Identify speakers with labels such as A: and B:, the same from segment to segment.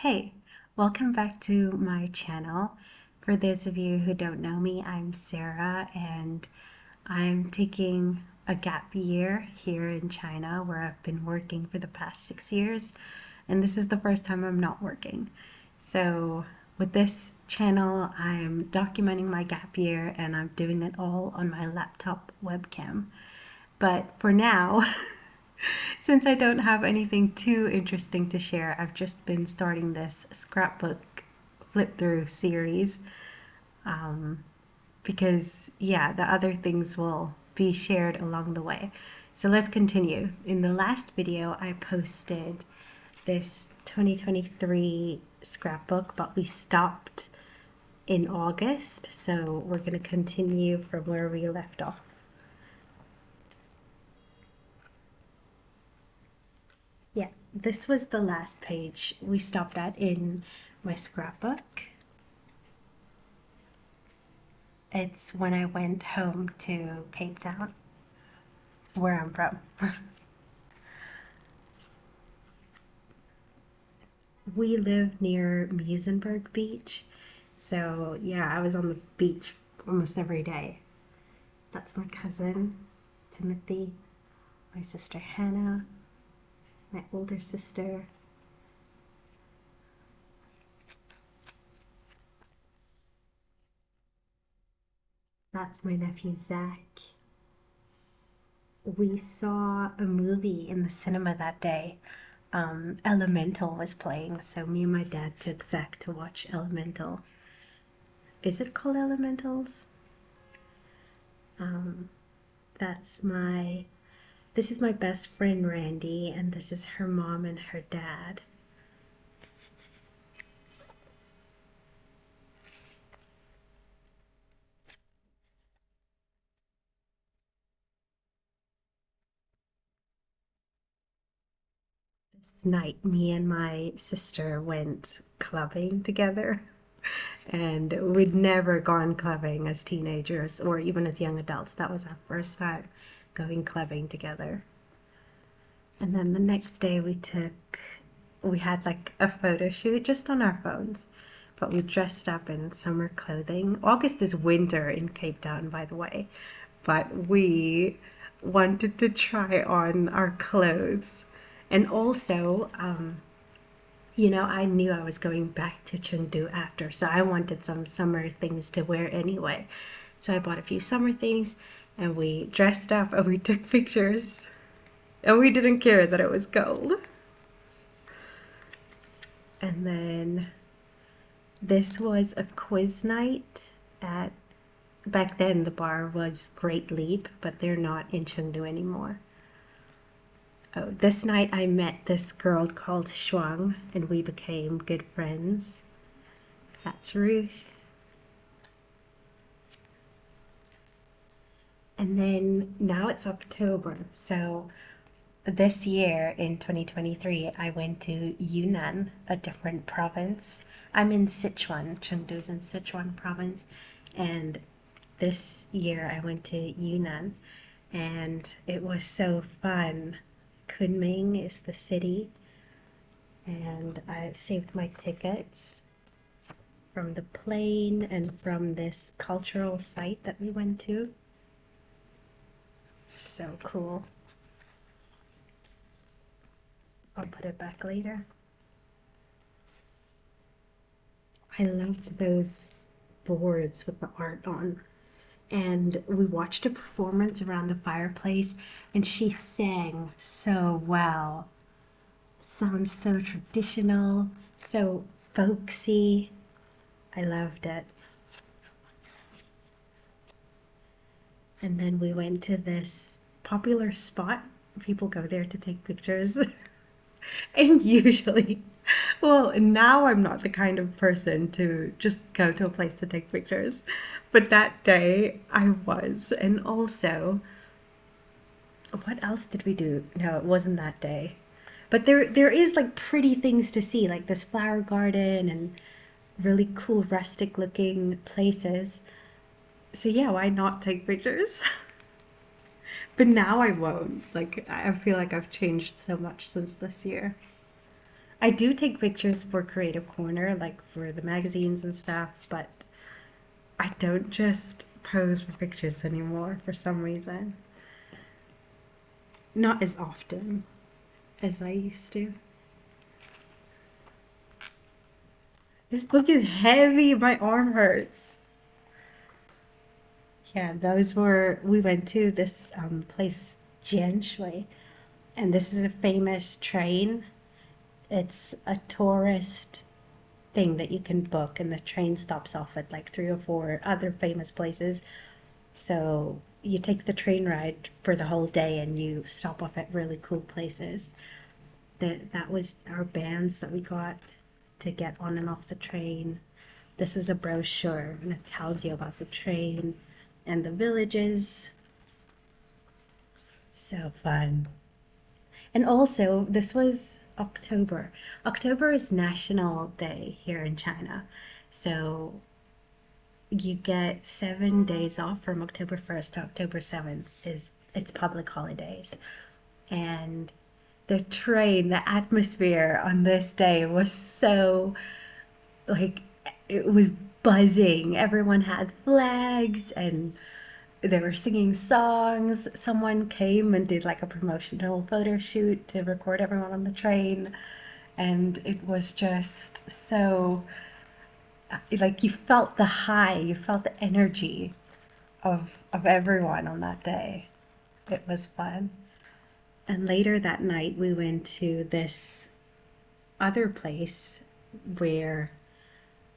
A: Hey, welcome back to my channel. For those of you who don't know me, I'm Sarah and I'm taking a gap year here in China where I've been working for the past 6 years, and this is the first time I'm not working. So with this channel, I'm documenting my gap year and I'm doing it all on my laptop webcam. But for now, since I don't have anything too interesting to share, I've just been starting this scrapbook flip through series because, yeah, the other things will be shared along the way. So let's continue. In the last video, I posted this 2023 scrapbook, but we stopped in August, so we're going to continue from where we left off. Yeah, this was the last page we stopped at in my scrapbook. It's when I went home to Cape Town, where I'm from. We live near Muizenberg Beach, so yeah, I was on the beach almost every day. That's my cousin, Timothy, my sister Hannah, my older sister. That's my nephew Zach. We saw a movie in the cinema that day. Elemental was playing, so me and my dad took Zach to watch Elemental. Is it called Elementals? Um, that's my, this is my best friend Randy, and this is her mom and her dad. This night, me and my sister went clubbing together. And we'd never gone clubbing as teenagers or even as young adults. That was our first time going clubbing together. And then the next day we had like a photo shoot just on our phones, but we dressed up in summer clothing. August is winter in Cape Town, by the way, but we wanted to try on our clothes. And also, I knew I was going back to Chengdu after, so I wanted some summer things to wear anyway. So I bought a few summer things and we dressed up and we took pictures. And we didn't care that it was cold. And then this was a quiz night at, back then the bar was Great Leap, but they're not in Chengdu anymore. Oh, this night I met this girl called Shuang and we became good friends. That's Ruth. And then now it's October, so this year in 2023 I went to Yunnan, a different province. I'm in Sichuan, Chengdu's in Sichuan province, and this year I went to Yunnan and it was so fun. Kunming is the city, and I saved my tickets from the plane and from this cultural site that we went to. So cool. I'll put it back later. I loved those boards with the art on. And we watched a performance around the fireplace, and she sang so well. Sounds so traditional, so folksy. I loved it. And then we went to this popular spot. People go there to take pictures. And usually, well, now I'm not the kind of person to just go to a place to take pictures. But that day I was. And also, what else did we do? No, it wasn't that day. But there is like pretty things to see, like this flower garden and really cool rustic looking places. So yeah, why not take pictures? But now I won't. Like I feel like I've changed so much since this year. I do take pictures for Creative Corner, like for the magazines and stuff, but I don't just pose for pictures anymore for some reason. Not as often as I used to. This book is heavy. My arm hurts. Yeah, those were, we went to this place, Jianshui, and this is a famous train. It's a tourist thing that you can book, and the train stops off at like three or four other famous places. So you take the train ride for the whole day and you stop off at really cool places. That was our bands that we got to get on and off the train. This was a brochure and it tells you about the train and the villages. So fun. And also, this was October. October is National Day here in China. So you get 7 days off from October 1st to October 7th is it's public holidays. And the train, the atmosphere on this day was so like it was buzzing. Everyone had flags and they were singing songs. Someone came and did like a promotional photo shoot to record everyone on the train. And it was just so like you felt the high, you felt the energy of everyone on that day. It was fun. And later that night we went to this other place where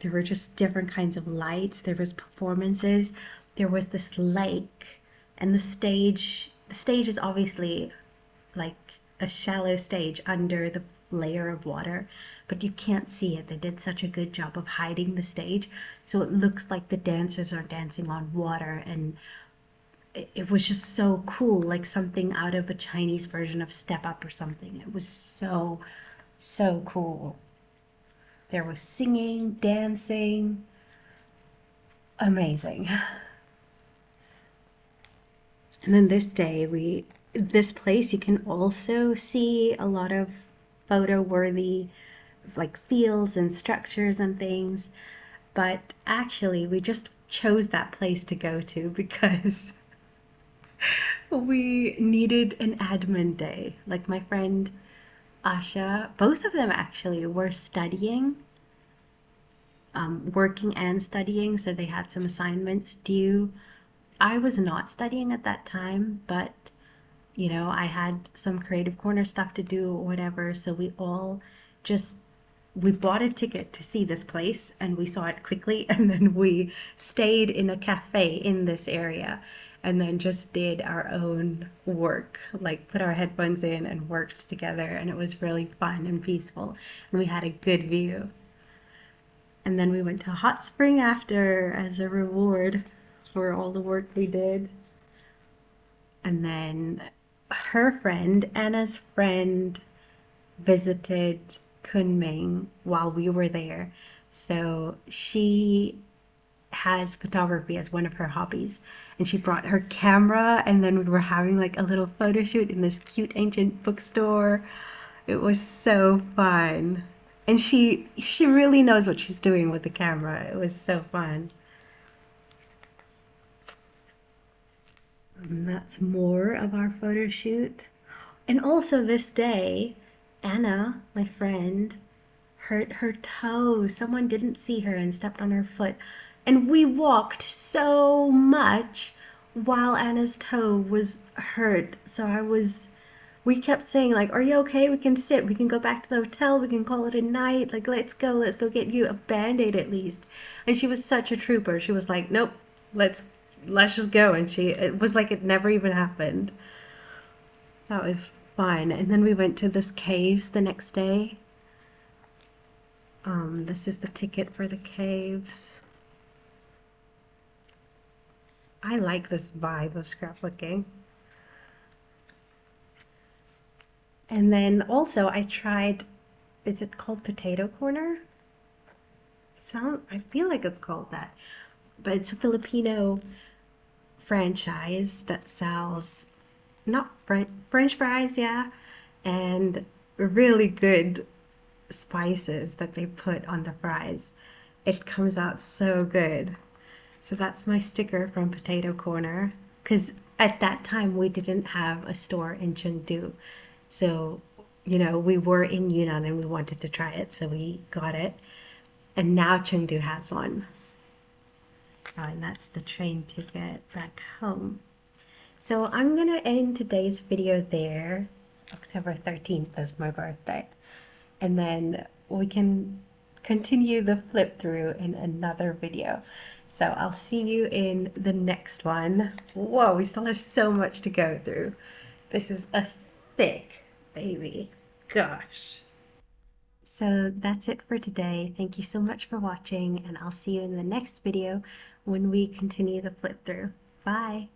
A: there were just different kinds of lights, there was performances, there was this lake, and the stage is obviously like a shallow stage under the layer of water, but you can't see it. They did such a good job of hiding the stage, so it looks like the dancers are dancing on water, and it was just so cool, like something out of a Chinese version of Step Up or something. It was so, so cool. There was singing, dancing, amazing. And then this place, you can also see a lot of photo worthy like fields and structures and things. But actually, we just chose that place to go to because we needed an admin day. Like my friend Asha, both of them actually were studying, working and studying, so they had some assignments due. I was not studying at that time, but I had some Creative Corner stuff to do or whatever, so just we bought a ticket to see this place and we saw it quickly and then we stayed in a cafe in this area and then just did our own work, like put our headphones in and worked together, and it was really fun and peaceful and we had a good view. And then we went to a hot spring after as a reward for all the work we did. And then her friend, Anna's friend, visited Kunming while we were there. So she has photography as one of her hobbies. And she brought her camera, and then we were having like a little photo shoot in this cute ancient bookstore. It was so fun. And she really knows what she's doing with the camera. It was so fun. And that's more of our photo shoot. And also this day, Anna, my friend, hurt her toe. Someone didn't see her and stepped on her foot. And we walked so much while Anna's toe was hurt. We kept saying like, are you okay? We can sit. We can go back to the hotel. We can call it a night. Like, let's go get you a band-aid at least. And she was such a trooper. She was like, nope, let's just go. And it was like it never even happened. That was fun. And then we went to this caves the next day. This is the ticket for the caves. I like this vibe of scrapbooking. And then also I tried, is it called Potato Corner? I feel like it's called that. But it's a Filipino franchise that sells not French fries, yeah, and really good spices that they put on the fries. It comes out so good. So that's my sticker from Potato Corner. Because at that time we didn't have a store in Chengdu. So, we were in Yunnan and we wanted to try it, so we got it. And now Chengdu has one. Oh, and that's the train ticket back home. So I'm gonna end today's video there. October 13th is my birthday. And then we can continue the flip through in another video. So I'll see you in the next one. Whoa, we still have so much to go through. This is a thick baby. Gosh. So that's it for today. Thank you so much for watching, and I'll see you in the next video when we continue the flip through. Bye.